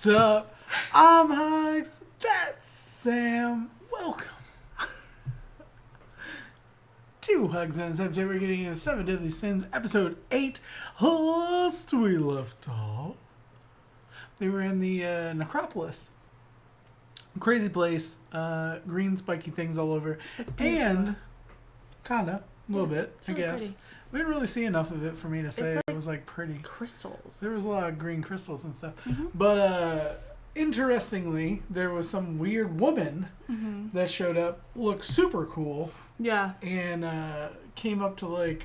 What's up? I'm Hugz. That's Sam. Welcome to Hugz and Subject. We're getting into 7 Deadly Sins, episode 8. Last we left off, they were in the Necropolis. Crazy place. Green spiky things all over. It's and kinda, a little bit, it's I really guess. pretty. We didn't really see enough of it for me to say it was like pretty. Crystals. There was a lot of green crystals and stuff. Mm-hmm. But interestingly, there was some weird woman that showed up, looked super cool, Yeah. and came up to like,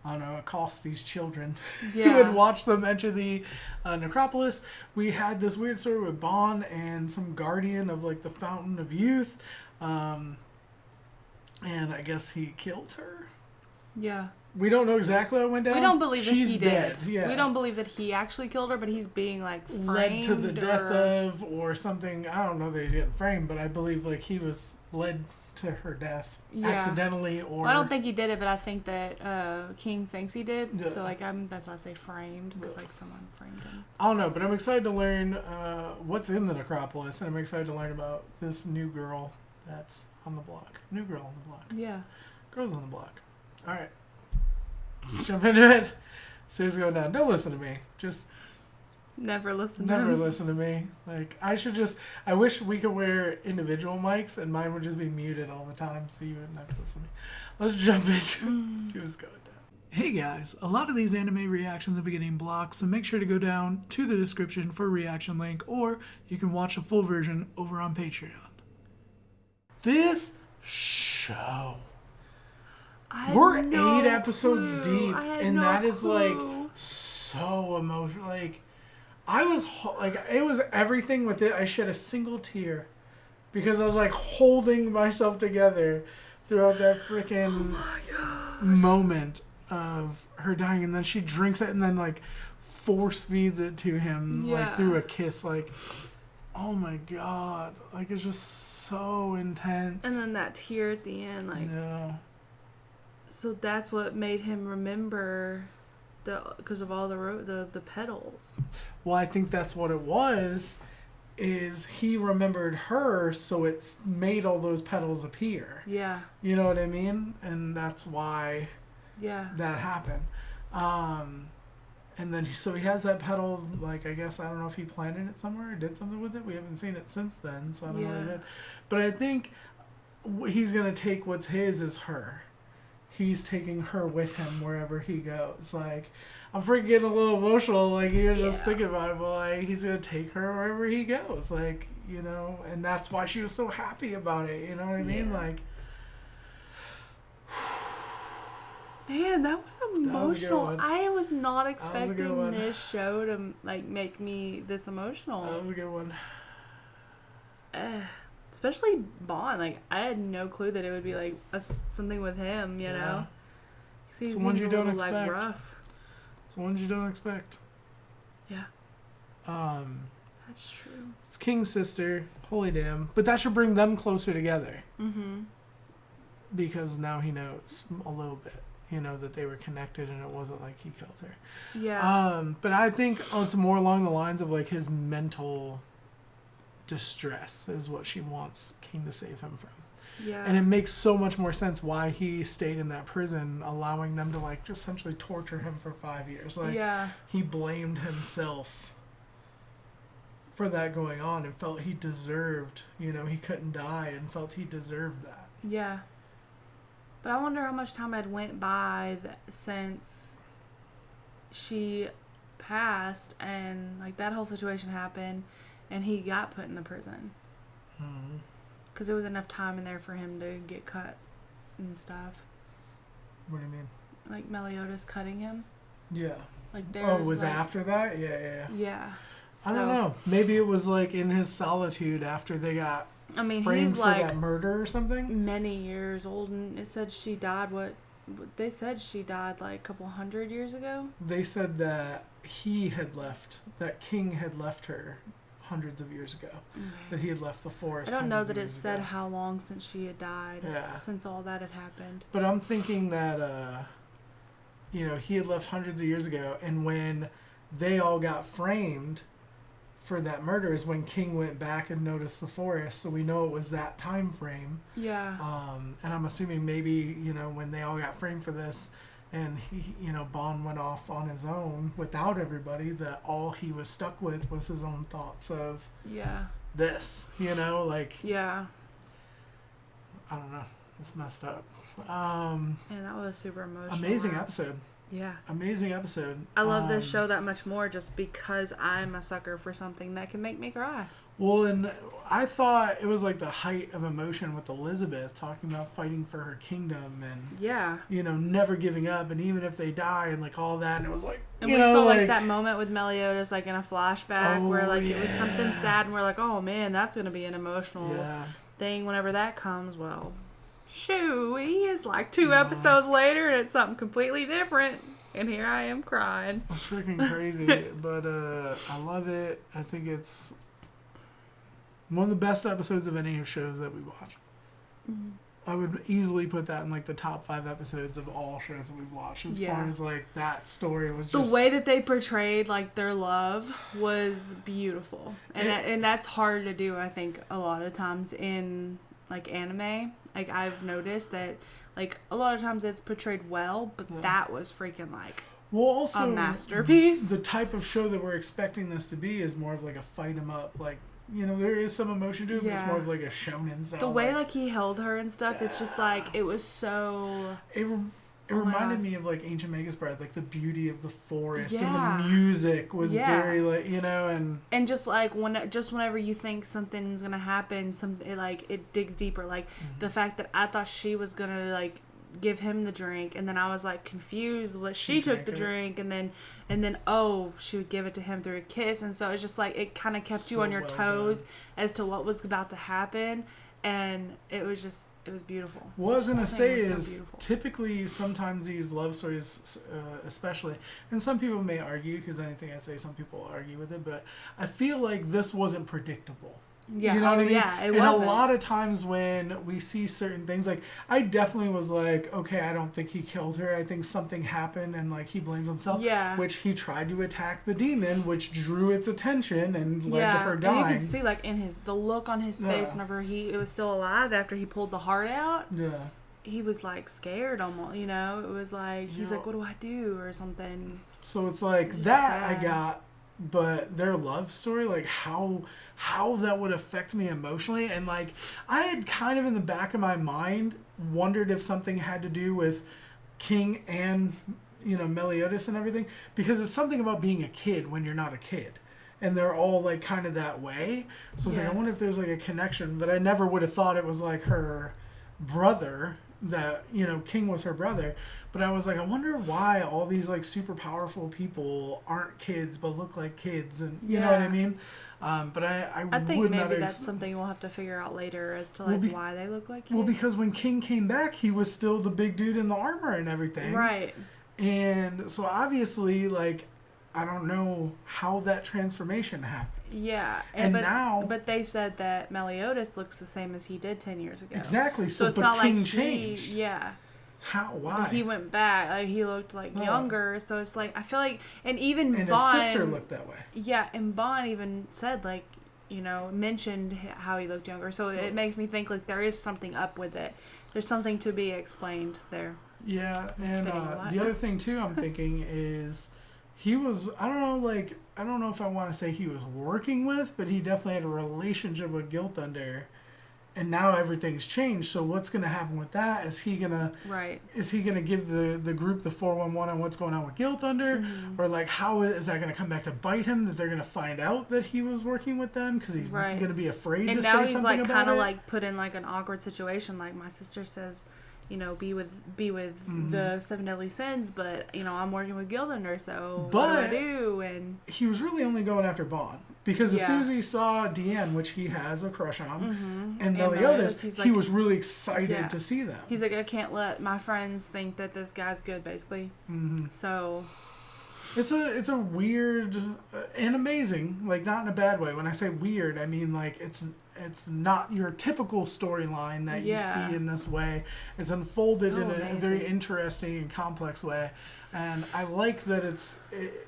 I don't know, accost these children Yeah. who would watch them enter the Necropolis. We had this weird story with Bond and some guardian of like the Fountain of Youth. And I guess he killed her. Yeah. We don't know exactly how it went down. We don't believe She's that he dead. did. Yeah. We don't believe that he actually killed her, but he's being like framed led to the death of or something. I don't know that he's getting framed, but I believe like he was led to her death accidentally or. Well, I don't think he did it, but I think that King thinks he did. Yeah. So like that's why I say framed, because like someone framed him. I don't know, but I'm excited to learn what's in the Necropolis, and I'm excited to learn about this new girl that's on the block. New girl on the block. Yeah. Girls on the block. All right. Let's jump into it. See what's going down. Don't listen to me. Just Never listen to never him. listen to me. Like I wish we could wear individual mics and mine would just be muted all the time so you wouldn't have to listen to me. Let's jump into see what's going down. Hey guys, a lot of these anime reactions will be getting blocked, so make sure to go down to the description for a reaction link, or you can watch a full version over on Patreon. This show. We're 8 episodes deep, and that is like so emotional. Like, I was like, it was everything with it. I shed a single tear because I was like holding myself together throughout that freaking moment of her dying, and then she drinks it and then like force feeds it to him like through a kiss. Like, oh my god, like it's just so intense. And then that tear at the end, like. Yeah. So that's what made him remember because of all the petals. Well, I think that's what it was, is he remembered her, so it's made all those petals appear. Yeah. You know what I mean? And that's why that happened. And then, so he has that petal, like, I guess, I don't know if he planted it somewhere or did something with it. We haven't seen it since then, so I don't know what he did. But I think he's going to take what's his is her. He's taking her with him wherever he goes. Like, I'm freaking getting a little emotional, like, you're just thinking about it, but, like, he's going to take her wherever he goes. Like, you know, and that's why she was so happy about it, you know what I mean? Like, man, that was emotional. I was not expecting this this show to, like, make me this emotional. that was a good one. Especially Bond. Like, I had no clue that it would be, like, something with him, you know? It's the ones you don't expect. Like, rough. It's the ones you don't expect. Yeah. That's true. It's King's sister. Holy damn. But that should bring them closer together. Mm-hmm. Because now he knows a little bit. You know that they were connected and it wasn't like he killed her. Yeah. But I think it's more along the lines of, like, his mental distress is what she wants King to save him from. Yeah. And it makes so much more sense why he stayed in that prison, allowing them to, like, just essentially torture him for 5 years. Like, he blamed himself for that going on and felt he deserved, you know, he couldn't die and felt he deserved that. Yeah. But I wonder how much time had went by since she passed and, like, that whole situation happened and he got put in the prison. Because there was enough time in there for him to get cut and stuff. What do you mean? Like, Meliodas cutting him. Yeah. Like, there it was like, after that? Yeah. Yeah. So, I don't know. Maybe it was, like, in his solitude after they got framed he's for like that murder or something? many years old, and it said she died, they said she died, like, a couple 100 years ago? They said that that King had left her hundreds of years ago. That he had left the forest. I don't know that it said how long since she had died. Yeah. Since all that had happened. But I'm thinking that, you know, he had left hundreds of years ago, and when they all got framed for that murder is when King went back and noticed the forest, so we know it was that time frame. Yeah. And I'm assuming maybe, you know, when they all got framed for this and he, you know, Bond went off on his own without everybody, that all he was stuck with was his own thoughts of this, you know, like, I don't know, it's messed up. And that was super emotional. Amazing episode. Yeah. Amazing episode. I love this show that much more just because I'm a sucker for something that can make me cry. Well, and I thought it was like the height of emotion with Elizabeth talking about fighting for her kingdom and, you know, never giving up, and even if they die and like all that, and it was like, and we saw like that moment with Meliodas like in a flashback where like it was something sad and we're like, oh man, that's going to be an emotional thing whenever that comes. Well, shoo-wee, it's like 2 episodes later and it's something completely different. And here I am crying. It's freaking crazy, but I love it. I think it's one of the best episodes of any shows that we watch. Mm-hmm. I would easily put that in like the top 5 episodes of all shows that we've watched. As far as like that story was just... The way that they portrayed like their love was beautiful. And that's hard to do, I think, a lot of times in like anime. Like I've noticed that like a lot of times it's portrayed well, but that was freaking like also a masterpiece. The type of show that we're expecting this to be is more of like a fight 'em up, like, you know, there is some emotion to it, but it's more of like a shonen style. The way like he held her and stuff, it's just like it was so. It reminded me of like Ancient Magus Bride, like the beauty of the forest and the music was very like, you know, and just like whenever you think something's gonna happen, it digs deeper. Like the fact that I thought she was gonna like give him the drink, and then I was like confused what she took the drink, and then she would give it to him through a kiss, and so it's just like it kind of kept you on your toes as to what was about to happen, and it was beautiful. What I was going to say is typically sometimes these love stories, especially, and some people may argue, because anything I say, some people argue with it, but I feel like this wasn't predictable. Yeah, you know what I mean? Yeah, it and wasn't. A lot of times when we see certain things, like I definitely was like, okay, I don't think he killed her. I think something happened, and like he blamed himself. Yeah. Which he tried to attack the demon, which drew its attention and led to her dying. And you can see like in the look on his face whenever it was still alive after he pulled the heart out. Yeah. He was like scared almost, you know. It was like he's like, what do I do or something. So it's like that sad. I got. But their love story, like how that would affect me emotionally, and like I had kind of in the back of my mind wondered if something had to do with King and, you know, Meliodas and everything, because it's something about being a kid when you're not a kid, and they're all like kind of that way. So it's like I wonder if there's like a connection, but I never would have thought it was like her brother, that, you know, King was her brother. But I was like, I wonder why all these like super powerful people aren't kids but look like kids, and you know what I mean. But I think would maybe not that's something we'll have to figure out later as to why they look like kids. Well, because when King came back, he was still the big dude in the armor and everything, right? And so obviously, like, I don't know how that transformation happened. Yeah, but they said that Meliodas looks the same as he did 10 years ago. Exactly. So it's but not King like changed. Yeah. How? Why? He went back. Like he looked like younger. So it's like I feel like, and even and Bond, his sister looked that way. Yeah, and Bond even said like, you know, mentioned how he looked younger. So it makes me think like there is something up with it. There's something to be explained there. Yeah, and the other thing too, I'm thinking is he was. I don't know if I want to say he was working with, but he definitely had a relationship with Guilt Thunder. And now everything's changed. So what's going to happen with that? Is he gonna give the group the 411 on what's going on with Guilt Thunder, or like how is that going to come back to bite him? That they're going to find out that he was working with them because he's going to be afraid to say something about it. And now he's like kind of like put in like an awkward situation. Like my sister says, you know, be with the 7 Deadly Sins, but you know I'm working with Guilt Thunder, so what do I do? And he was really only going after Bond. Because as soon as he saw Deanne, which he has a crush on, and Meliodas, he was really excited to see them. He's like, I can't let my friends think that this guy's good, basically. Mm-hmm. So it's a weird and amazing, like not in a bad way. When I say weird, I mean like it's it's not your typical storyline that you see in this way. It's unfolded in a very interesting and complex way. And I like that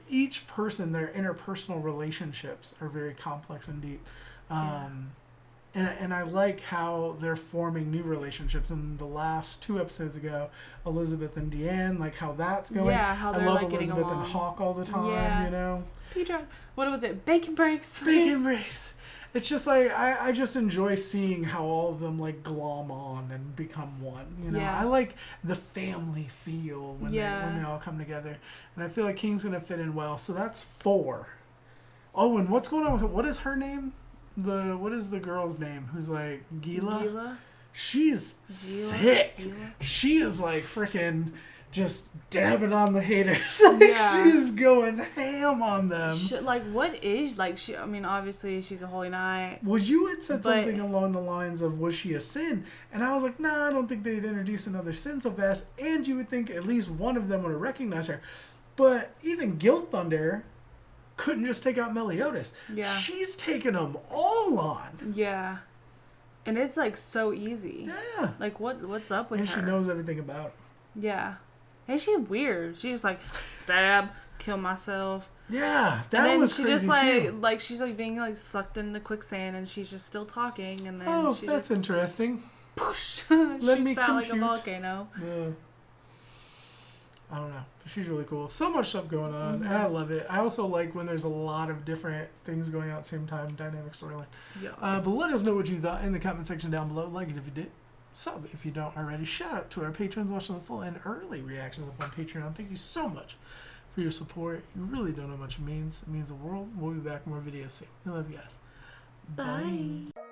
each person, their interpersonal relationships are very complex and deep. And I like how they're forming new relationships. In the last 2 episodes ago, Elizabeth and Deanne, like how that's going. Yeah, how they're I love like Elizabeth getting along. and Hawk all the time, you know? Peter, what was it? Bacon breaks. Bacon breaks. It's just like, I just enjoy seeing how all of them like glom on and become one, you know? I like the family feel when they all come together. And I feel like King's going to fit in well. So that's 4. Oh, and what's going on with it? What is her name? What is the girl's name? Who's like Gila? She's sick. Gila? She is like freaking just dabbing on the haters. Like she is going ham on them. What is she? I mean, obviously she's a holy knight. Well, you had said something along the lines of, was she a sin? And I was like, nah, I don't think they'd introduce another sin so fast. And you would think at least one of them would have recognized her. But even Gil Thunder couldn't just take out Meliodas. Yeah. She's taking them all on. Yeah. And it's like so easy. Yeah. Like what's up with her? And she knows everything about it. Yeah. And she's weird. She's just like, stab, kill myself. Yeah. That was crazy just too. like she's like being like sucked into quicksand and she's just still talking and then that's interesting. Let me out like a volcano. Yeah. I don't know. She's really cool. So much stuff going on, and I love it. I also like when there's a lot of different things going on at the same time, dynamic storyline. Yeah. But let us know what you thought in the comment section down below. Like it if you did. Sub if you don't already. Shout out to our patrons watching the full and early reactions up on Patreon. Thank you so much for your support. You really don't know how much it means. It means the world. We'll be back with more videos soon. I love you guys. Bye. Bye.